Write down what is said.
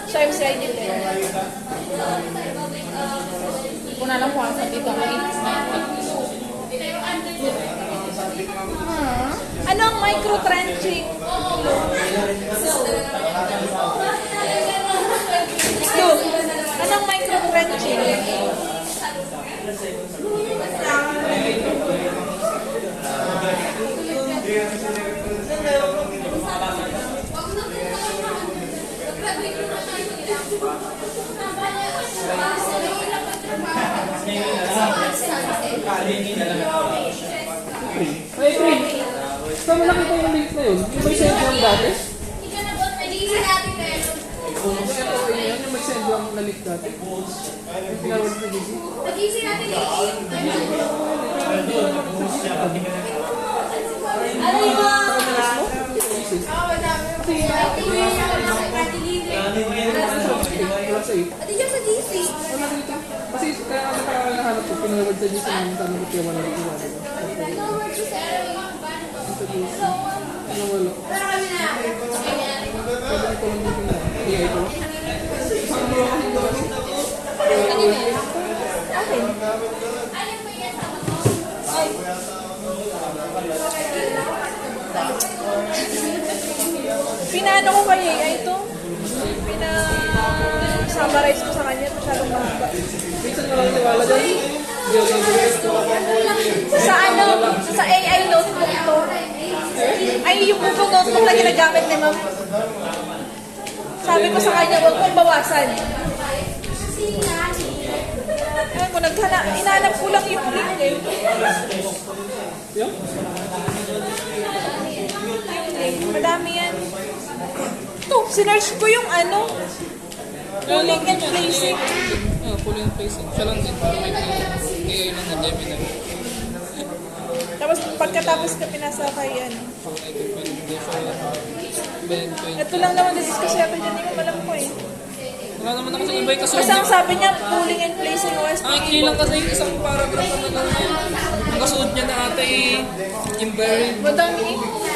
Sa MCI din din. Hindi ko na alam kung ano dito. Ano ang micro-trenching? Anong micro-trenching? Ay, Pring. Saan mo nakita yung link na yun? Yung may send lang dati? Yung may send lang na link dati? Yung pinawag sa DC? Kasi kaya kami nahanap ko, pinawag sa DC ng tanong ko yung wala nito. Sa DC. Ano wala? Sabi ko lang dito na. Kaya ito. Pinaano ko kay Yaya ito? Pina-summarize ko sa kanya. Masyadong mahaba. Minsan walang tiwala dyan. Sa ano? Sa AI notebook to. Ay, yung Google notebook na ginagamit ni ma'am. Sabi ko sa kanya, huwag mong bawasan. Ewan ko, inanap ko lang yung link eh. Yung? Madami yan. Ito, sinerge ko yung ano. Pulling and placing. Pulling and placing. Siya lang din. AI lang na Gemini. Tapos pagkatapos ka pinasa kay ano. Ito lang naman discuss yata dyan. Hindi ko malam ko eh. Wala naman ako sa iba yung kasunod. Kasi ang sabi niya, pulling and placing OSP. Hindi lang kasi yung isang paragraph na lang yan. Ang kasunod niya na ate yung bearing. Madami eh.